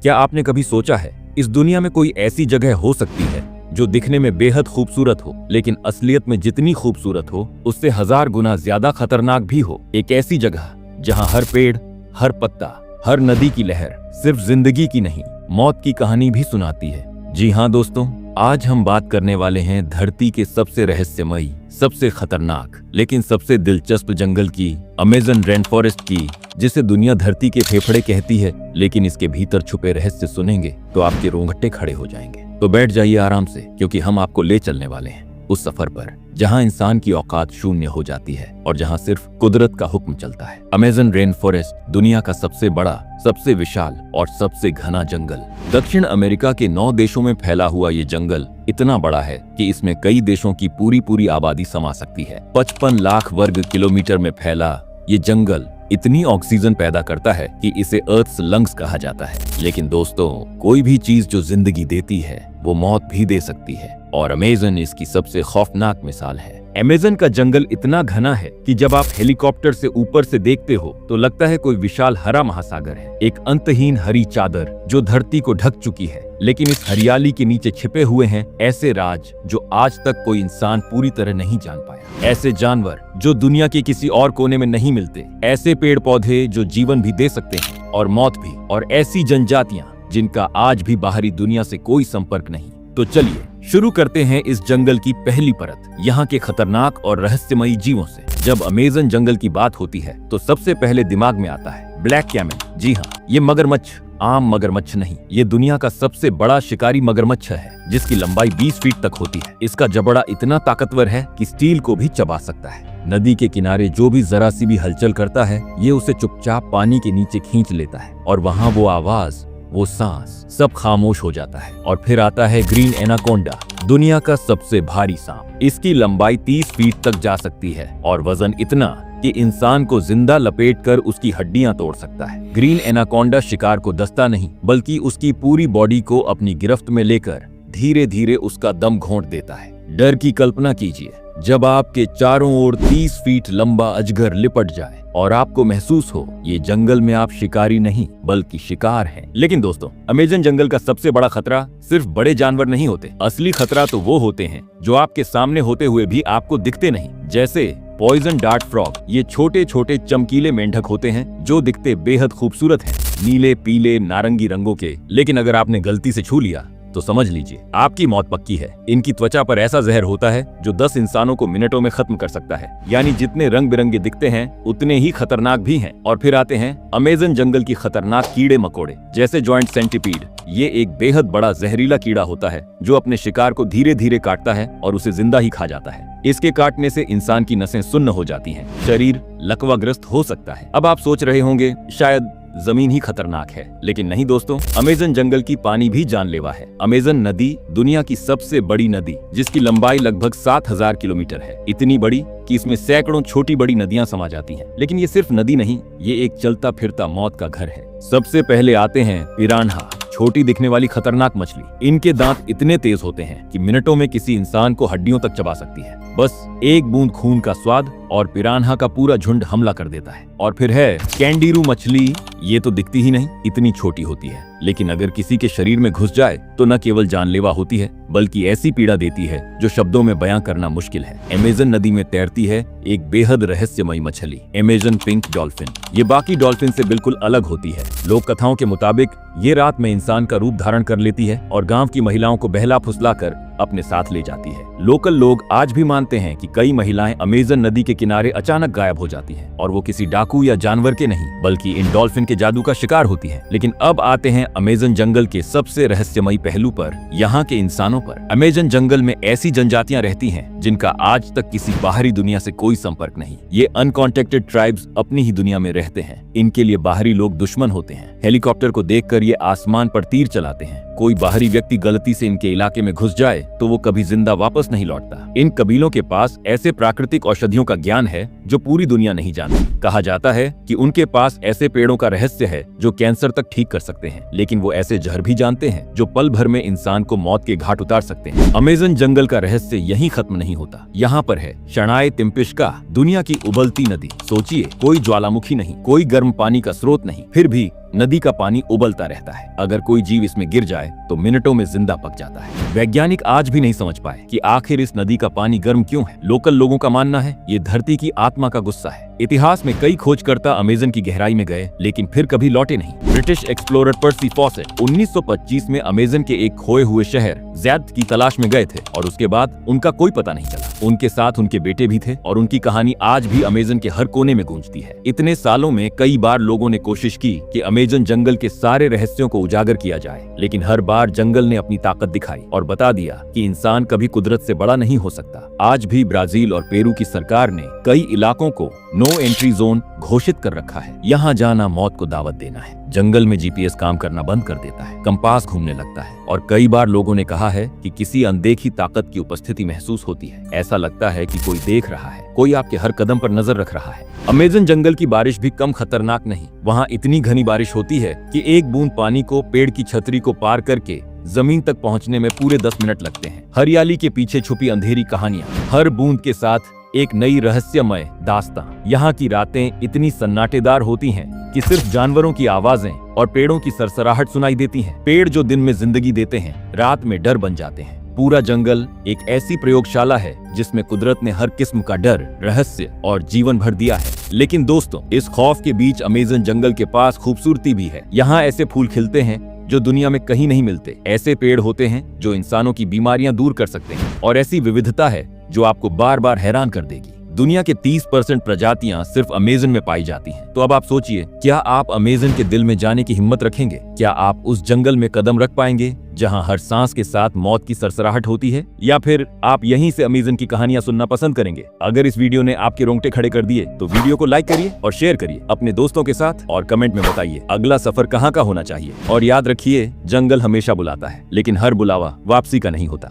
क्या आपने कभी सोचा है इस दुनिया में कोई ऐसी जगह हो सकती है जो दिखने में बेहद खूबसूरत हो, लेकिन असलियत में जितनी खूबसूरत हो उससे 1000 गुना ज्यादा खतरनाक भी हो। एक ऐसी जगह जहां हर पेड़, हर पत्ता, हर नदी की लहर सिर्फ जिंदगी की नहीं, मौत की कहानी भी सुनाती है। जी हाँ दोस्तों, आज हम बात करने वाले हैं धरती के सबसे रहस्यमयी, सबसे खतरनाक लेकिन सबसे दिलचस्प जंगल की, अमेज़न रेन फॉरेस्ट की, जिसे दुनिया धरती के फेफड़े कहती है। लेकिन इसके भीतर छुपे रहस्य सुनेंगे तो आपके रोंगटे खड़े हो जाएंगे। तो बैठ जाइए आराम से, क्योंकि हम आपको ले चलने वाले हैं उस सफर पर जहां इंसान की औकात शून्य हो जाती है और जहां सिर्फ कुदरत का हुक्म चलता है। अमेज़न रेन फॉरेस्ट दुनिया का सबसे बड़ा, सबसे विशाल और सबसे घना जंगल। दक्षिण अमेरिका के 9 देशों में फैला हुआ ये जंगल इतना बड़ा है कि इसमें कई देशों की पूरी आबादी समा सकती है। 55 लाख वर्ग किलोमीटर में फैला ये जंगल इतनी ऑक्सीजन पैदा करता है कि इसे अर्थ्स लंग्स कहा जाता है। लेकिन दोस्तों, कोई भी चीज जो जिंदगी देती है वो मौत भी दे सकती है, और अमेज़न इसकी सबसे खौफनाक मिसाल है। अमेज़न का जंगल इतना घना है कि जब आप हेलीकॉप्टर से ऊपर से देखते हो तो लगता है कोई विशाल हरा महासागर है, एक अंतहीन हरी चादर जो धरती को ढक चुकी है। लेकिन इस हरियाली के नीचे छिपे हुए हैं ऐसे राज जो आज तक कोई इंसान पूरी तरह नहीं जान पाया, ऐसे जानवर जो दुनिया के किसी और कोने में नहीं मिलते, ऐसे पेड़ पौधे जो जीवन भी दे सकते हैं और मौत भी, और ऐसी जनजातियां जिनका आज भी बाहरी दुनिया से कोई संपर्क नहीं। तो चलिए शुरू करते हैं इस जंगल की पहली परत, यहाँ के खतरनाक और रहस्यमयी जीवों से। जब अमेज़न जंगल की बात होती है तो सबसे पहले दिमाग में आता है ब्लैक कैमल। जी हाँ, ये मगरमच्छ आम मगरमच्छ नहीं, ये दुनिया का सबसे बड़ा शिकारी मगरमच्छ है, जिसकी लंबाई 20 फीट तक होती है। इसका जबड़ा इतना ताकतवर है कि स्टील को भी चबा सकता है। नदी के किनारे जो भी जरा सी भी हलचल करता है, ये उसे चुपचाप पानी के नीचे खींच लेता है, और वहाँ वो आवाज, वो सांस, सब खामोश हो जाता है। और फिर आता है ग्रीन एनाकोंडा, दुनिया का सबसे भारी सांप। इसकी लंबाई 30 फीट तक जा सकती है और वजन इतना कि इंसान को जिंदा लपेटकर उसकी हड्डियां तोड़ सकता है। ग्रीन एनाकोंडा शिकार को दस्ता नहीं, बल्कि उसकी पूरी बॉडी को अपनी गिरफ्त में लेकर धीरे धीरे उसका दम घोंट देता है। डर की कल्पना कीजिए जब आपके चारों ओर 30 फीट लंबा अजगर लिपट जाए और आपको महसूस हो ये जंगल में आप शिकारी नहीं बल्कि शिकार हैं। लेकिन दोस्तों, अमेज़न जंगल का सबसे बड़ा खतरा सिर्फ बड़े जानवर नहीं होते। असली खतरा तो वो होते हैं जो आपके सामने होते हुए भी आपको दिखते नहीं, जैसे पॉइजन डार्ट फ्रॉग। ये छोटे छोटे चमकीले मेंढक होते हैं जो दिखते बेहद खूबसूरत हैं, नीले, पीले, नारंगी रंगों के। लेकिन अगर आपने गलती से छू लिया तो समझ लीजिए आपकी मौत पक्की है। इनकी त्वचा पर ऐसा जहर होता है जो 10 इंसानों को मिनटों में खत्म कर सकता है। यानी जितने रंग बिरंगे दिखते हैं उतने ही खतरनाक भी हैं। और फिर आते हैं अमेज़न जंगल की खतरनाक कीड़े मकोड़े, जैसे जॉइंट सेंटीपीड। ये एक बेहद बड़ा जहरीला कीड़ा होता है जो अपने शिकार को धीरे धीरे काटता है और उसे जिंदा ही खा जाता है। इसके काटने से इंसान की नसें सुन्न हो जाती हैं, शरीर लकवाग्रस्त हो सकता है। अब आप सोच रहे होंगे शायद जमीन ही खतरनाक है, लेकिन नहीं दोस्तों, अमेज़न जंगल की पानी भी जानलेवा है। अमेज़न नदी दुनिया की सबसे बड़ी नदी, जिसकी लंबाई लगभग 7000 किलोमीटर है। इतनी बड़ी कि इसमें सैकड़ों छोटी बड़ी नदियां समा जाती हैं। लेकिन ये सिर्फ नदी नहीं, ये एक चलता फिरता मौत का घर है। सबसे पहले आते हैं पिरान्हा, छोटी दिखने वाली खतरनाक मछली। इनके दांत इतने तेज होते हैं कि मिनटों में किसी इंसान को हड्डियों तक चबा सकती है। बस एक बूंद खून का स्वाद और पिरान्हा का पूरा झुंड हमला कर देता है। और फिर है कैंडीरू मछली। ये तो दिखती ही नहीं, इतनी छोटी होती है, लेकिन अगर किसी के शरीर में घुस जाए तो न केवल जानलेवा होती है बल्कि ऐसी पीड़ा देती है जो शब्दों में बयां करना मुश्किल है। अमेज़न नदी में तैरती है एक बेहद रहस्यमयी मछली, अमेज़न पिंक डॉल्फिन। ये बाकी डॉल्फिन से बिल्कुल अलग होती है। लोक कथाओं के मुताबिक ये रात में इंसान का रूप धारण कर लेती है और गांव की महिलाओं को बहला फुसलाकर अपने साथ ले जाती है। लोकल लोग आज भी मानते हैं कि कई महिलाएं अमेज़न नदी के किनारे अचानक गायब हो जाती हैं, और वो किसी डाकू या जानवर के नहीं बल्कि इन डॉल्फिन के जादू का शिकार होती हैं। लेकिन अब आते हैं अमेज़न जंगल के सबसे रहस्यमयी पहलू पर, यहाँ के इंसानों पर। अमेज़न जंगल में ऐसी जनजातियां रहती हैं जिनका आज तक किसी बाहरी दुनिया से कोई संपर्क नहीं। ये अनकॉन्टेक्टेड ट्राइब्स अपनी ही दुनिया में रहते हैं। इनके लिए बाहरी लोग दुश्मन होते हैं। हेलीकॉप्टर को देखकर ये आसमान पर तीर चलाते हैं। कोई बाहरी व्यक्ति गलती से इनके इलाके में घुस जाए तो वो कभी जिंदा वापस नहीं लौटता। इन कबीलों के पास ऐसे प्राकृतिक औषधियों का ज्ञान है जो पूरी दुनिया नहीं जानती। कहा जाता है कि उनके पास ऐसे पेड़ों का रहस्य है जो कैंसर तक ठीक कर सकते हैं। लेकिन वो ऐसे जहर भी जानते हैं जो पल भर में इंसान को मौत के घाट उतार सकते हैं। अमेज़न जंगल का रहस्य यहीं खत्म नहीं होता। यहाँ पर है शनाय तिम्पिश्का, दुनिया की उबलती नदी। सोचिए, कोई ज्वालामुखी नहीं, कोई गर्म पानी का स्रोत नहीं, फिर भी नदी का पानी उबलता रहता है। अगर कोई जीव इसमें गिर जाए तो मिनटों में जिंदा पक जाता है। वैज्ञानिक आज भी नहीं समझ पाए कि आखिर इस नदी का पानी गर्म क्यों है। लोकल लोगों का मानना है ये धरती की आत्मा का गुस्सा है। इतिहास में कई खोजकर्ता अमेज़न की गहराई में गए लेकिन फिर कभी लौटे नहीं। ब्रिटिश एक्सप्लोरर पर्सी फॉसेट 1925 में अमेज़न के एक खोए हुए शहर ज़ैद की तलाश में गए थे और उसके बाद उनका कोई पता नहीं चला। उनके साथ उनके बेटे भी थे और उनकी कहानी आज भी अमेज़न के हर कोने में गूंजती है। इतने सालों में कई बार लोगों ने कोशिश की कि अमेज़न जंगल के सारे रहस्यों को उजागर किया जाए, लेकिन हर बार जंगल ने अपनी ताकत दिखाई और बता दिया कि इंसान कभी कुदरत से बड़ा नहीं हो सकता। आज भी ब्राजील और पेरू की सरकार ने कई इलाकों को नो एंट्री जोन घोषित कर रखा है। यहाँ जाना मौत को दावत देना है। जंगल में जीपीएस काम करना बंद कर देता है, कंपास घूमने लगता है और कई बार लोगों ने कहा है कि किसी अनदेखी ताकत की उपस्थिति महसूस होती है। ऐसा लगता है कि कोई देख रहा है, कोई आपके हर कदम पर नजर रख रहा है। अमेज़न जंगल की बारिश भी कम खतरनाक नहीं। वहाँ इतनी घनी बारिश होती है कि एक बूंद पानी को पेड़ की छतरी को पार करके जमीन तक पहुँचने में पूरे 10 मिनट लगते हैं। हरियाली के पीछे छुपी अंधेरी कहानियां, हर बूंद के साथ एक नई रहस्यमय दास्तां। यहाँ की रातें इतनी सन्नाटेदार होती हैं कि सिर्फ जानवरों की आवाजें और पेड़ों की सरसराहट सुनाई देती हैं। पेड़ जो दिन में जिंदगी देते हैं, रात में डर बन जाते हैं। पूरा जंगल एक ऐसी प्रयोगशाला है जिसमें कुदरत ने हर किस्म का डर, रहस्य और जीवन भर दिया है। लेकिन दोस्तों, इस खौफ के बीच अमेज़न जंगल के पास खूबसूरती भी है। यहाँ ऐसे फूल खिलते हैं जो दुनिया में कहीं नहीं मिलते। ऐसे पेड़ होते हैं जो इंसानों की बीमारियां दूर कर सकते हैं और ऐसी विविधता है जो आपको बार बार हैरान कर देगी। दुनिया के 30% प्रजातियां सिर्फ अमेज़न में पाई जाती हैं। तो अब आप सोचिए, क्या आप अमेज़न के दिल में जाने की हिम्मत रखेंगे? क्या आप उस जंगल में कदम रख पाएंगे जहां हर सांस के साथ मौत की सरसराहट होती है? या फिर आप यहीं से अमेज़न की कहानियां सुनना पसंद करेंगे? अगर इस वीडियो ने आपके रोंगटे खड़े कर दिए तो वीडियो को लाइक करिए और शेयर करिए अपने दोस्तों के साथ और कमेंट में बताइए अगला सफर कहाँ का होना चाहिए। और याद रखिए, जंगल हमेशा बुलाता है, लेकिन हर बुलावा वापसी का नहीं होता।